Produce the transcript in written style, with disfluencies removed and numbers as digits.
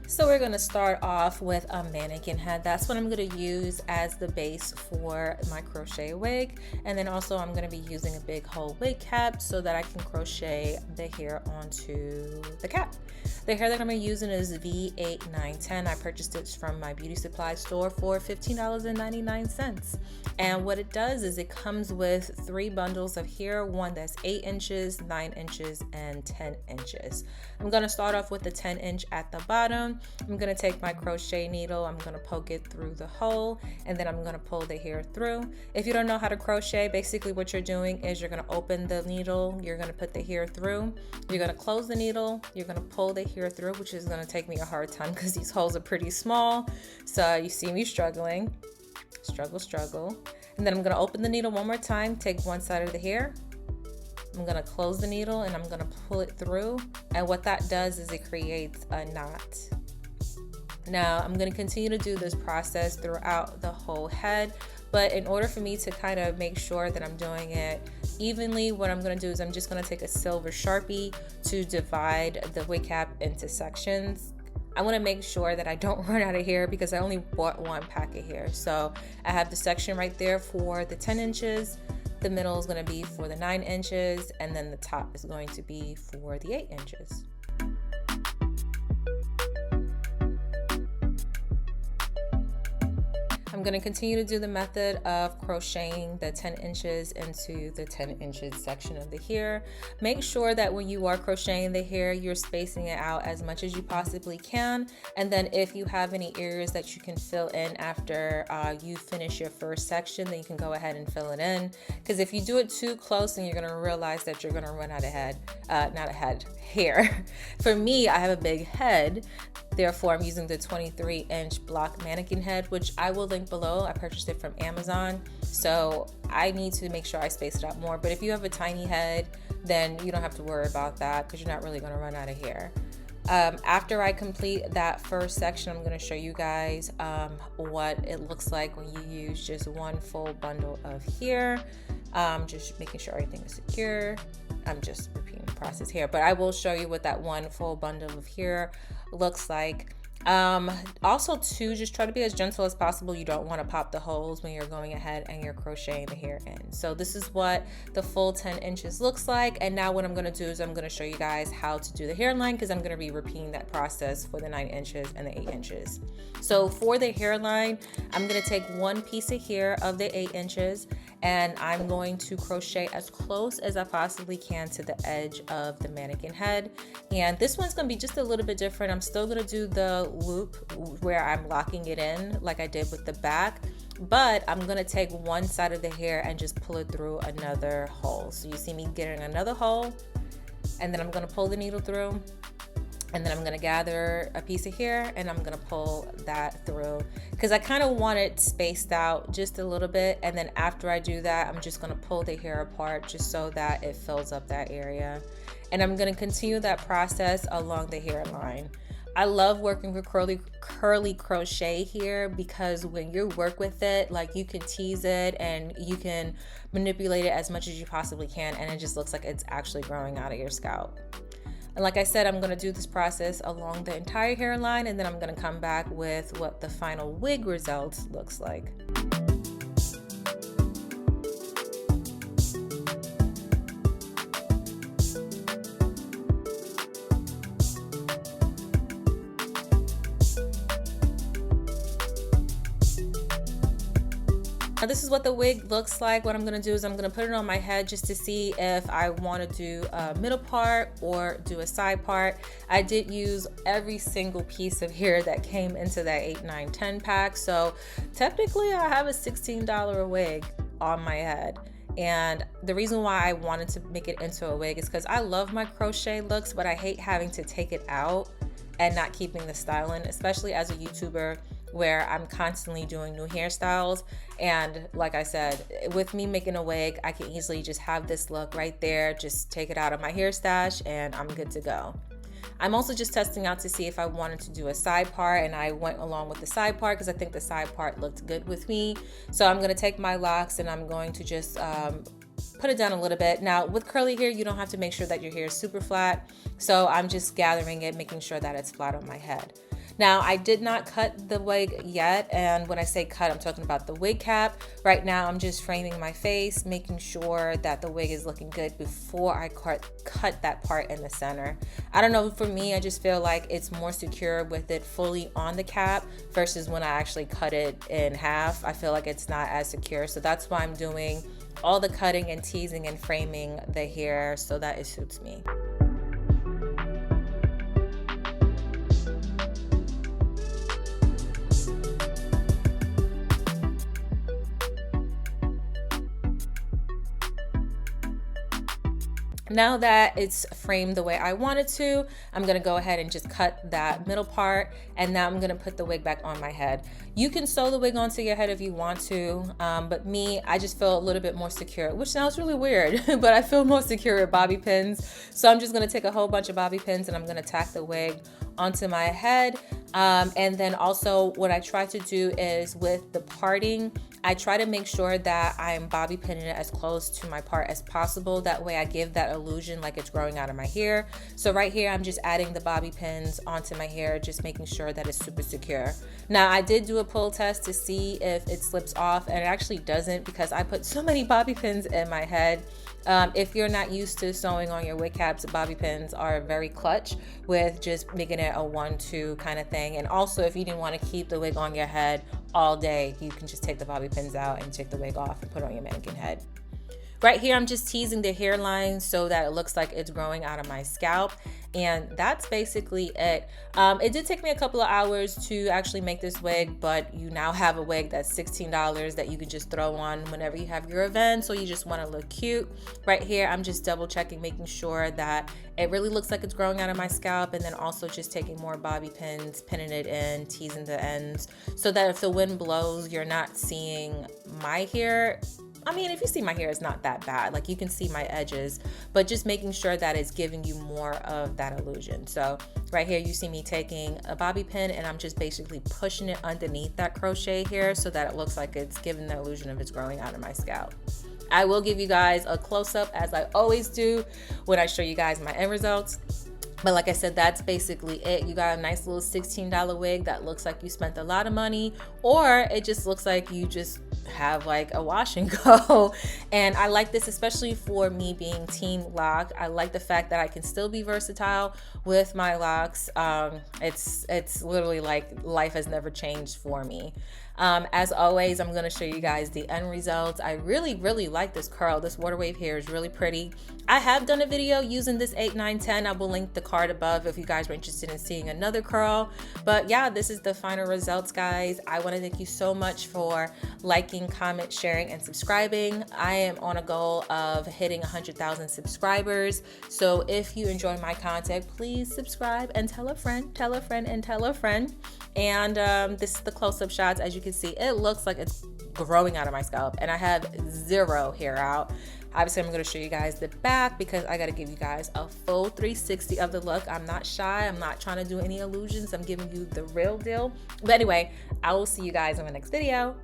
So we're going to start off with a mannequin head. That's what I'm going to use as the base for my crochet wig. And then also I'm going to be using a big whole wig cap so that I can crochet the hair onto the cap. The hair that I'm using is V8910. I purchased it from my beauty supply store for $15.99. And what it does is it comes with 3 bundles of hair, one that's 8 inches, 9 inches, and 10 inches. I'm going to start off with the 10 inch at the bottom. I'm going to take my crochet needle, I'm going to poke it through the hole, and then I'm going to pull the hair through. If you don't know how to crochet, basically what you're doing is you're going to open the needle, you're going to put the hair through, you're going to close the needle, you're going to pull the hair through, which is going to take me a hard time because these holes are pretty small. So you see me struggling, struggle. And then I'm going to open the needle one more time, take one side of the hair, I'm going to close the needle, and I'm going to pull it through. And what that does is it creates a knot. Now I'm going to continue to do this process throughout the whole head, but in order for me to kind of make sure that I'm doing it evenly, what I'm going to do is I'm just going to take a silver Sharpie to divide the wig cap into sections. I want to make sure that I don't run out of hair because I only bought 1 pack of hair. So I have the section right there for the 10 inches, the middle is going to be for the 9 inches, and then the top is going to be for the 8 inches. I'm going to continue to do the method of crocheting the 10 inches into the 10 inches section of the hair. Make sure that when you are crocheting the hair, you're spacing it out as much as you possibly can. And then if you have any areas that you can fill in after you finish your first section, then you can go ahead and fill it in. Because if you do it too close, then you're going to realize that you're going to run out of hair. For me, I have a big head. Therefore, I'm using the 23-inch block mannequin head, which I will link below. I purchased it from Amazon, so I need to make sure I space it out more. But if you have a tiny head, then you don't have to worry about that because you're not really going to run out of hair. After I complete that first section, I'm going to show you guys what it looks like when you use just one full bundle of hair. Just making sure everything is secure. I'm just repeating the process here, but I will show you what that one full bundle of hair looks like. Also too, just try to be as gentle as possible. You don't want to pop the holes when you're going ahead and you're crocheting the hair in. So this is what the full 10 inches looks like. And now what I'm going to do is I'm going to show you guys how to do the hairline, because I'm going to be repeating that process for the 9 inches and the 8 inches. So for the hairline, I'm going to take one piece of hair of the 8 inches and I'm going to crochet as close as I possibly can to the edge of the mannequin head. And this one's going to be just a little bit different. I'm still going to do the loop where I'm locking it in like I did with the back, but I'm going to take one side of the hair and just pull it through another hole. So you see me getting another hole, and then I'm going to pull the needle through, and then I'm going to gather a piece of hair and I'm going to pull that through because I kind of want it spaced out just a little bit. And then after I do that, I'm just going to pull the hair apart just so that it fills up that area. And I'm going to continue that process along the hairline. I love working with curly crochet here because when you work with it, like, you can tease it and you can manipulate it as much as you possibly can, and it just looks like it's actually growing out of your scalp. And like I said, I'm going to do this process along the entire hairline, and then I'm going to come back with what the final wig result looks like. Now this is what the wig looks like. What I'm going to do is I'm going to put it on my head just to see if I want to do a middle part or do a side part. I did use every single piece of hair that came into that 8, 9, 10 pack. So technically I have a $16 wig on my head. And the reason why I wanted to make it into a wig is because I love my crochet looks, but I hate having to take it out and not keeping the style in, especially as a YouTuber where I'm constantly doing new hairstyles. And like I said, with me making a wig, I can easily just have this look right there, just take it out of my hair stash and I'm good to go. I'm also just testing out to see if I wanted to do a side part, and I went along with the side part because I think the side part looked good with me. So I'm going to take my locks and I'm going to just put it down a little bit. Now with curly hair, you don't have to make sure that your hair is super flat. So I'm just gathering it, making sure that it's flat on my head. Now, I did not cut the wig yet, and when I say cut, I'm talking about the wig cap. Right now, I'm just framing my face, making sure that the wig is looking good before I cut that part in the center. I don't know, for me, I just feel like it's more secure with it fully on the cap versus when I actually cut it in half. I feel like it's not as secure, so that's why I'm doing all the cutting and teasing and framing the hair so that it suits me. Now that it's framed the way I wanted to, I'm gonna go ahead and just cut that middle part, and now I'm gonna put the wig back on my head. You can sew the wig onto your head if you want to, but me, I just feel a little bit more secure, which sounds really weird, but I feel more secure with bobby pins. So I'm just gonna take a whole bunch of bobby pins and I'm gonna tack the wig onto my head. And then also what I try to do is with the parting, I try to make sure that I'm bobby pinning it as close to my part as possible. That way I give that illusion like it's growing out of my hair. So right here, I'm just adding the bobby pins onto my hair, just making sure that it's super secure. Now I did do a pull test to see if it slips off, and it actually doesn't because I put so many bobby pins in my head. If you're not used to sewing on your wig caps, bobby pins are very clutch with just making it a 1-2 kind of thing. And also, if you didn't want to keep the wig on your head all day, you can just take the bobby pins out and take the wig off and put it on your mannequin head. Right here, I'm just teasing the hairline so that it looks like it's growing out of my scalp. And that's basically it. It did take me a couple of hours to actually make this wig, but you now have a wig that's $16 that you can just throw on whenever you have your events or you just want to look cute. Right here, I'm just double checking, making sure that it really looks like it's growing out of my scalp, and then also just taking more bobby pins, pinning it in, teasing the ends, so that if the wind blows, you're not seeing my hair. I mean, if you see my hair, it's not that bad. Like, you can see my edges, but just making sure that it's giving you more of that illusion. So right here, you see me taking a bobby pin and I'm just basically pushing it underneath that crochet here so that it looks like it's giving the illusion of it's growing out of my scalp. I will give you guys a close-up, as I always do when I show you guys my end results. But like I said, that's basically it. You got a nice little $16 wig that looks like you spent a lot of money, or it just looks like you just have like a wash and go. And I like this, especially for me being team lock. I like the fact that I can still be versatile with my locks. It's literally like life has never changed for me. As always, I'm going to show you guys the end results. I really like this curl. This water wave hair is really pretty. I have done a video using this 8, 9, 10. I will link the card above if you guys are interested in seeing another curl. But yeah, this is the final results, guys. I want to thank you so much for liking, comment, sharing, and subscribing. I am on a goal of hitting 100,000 subscribers. So if you enjoy my content, please subscribe and tell a friend, tell a friend, and tell a friend. And this is the close-up shots. As you can see, it looks like it's growing out of my scalp, and I have zero hair out. Obviously, I'm going to show you guys the back because I got to give you guys a full 360 of the look. I'm not shy. I'm not trying to do any illusions. I'm giving you the real deal. But anyway, I will see you guys in my next video.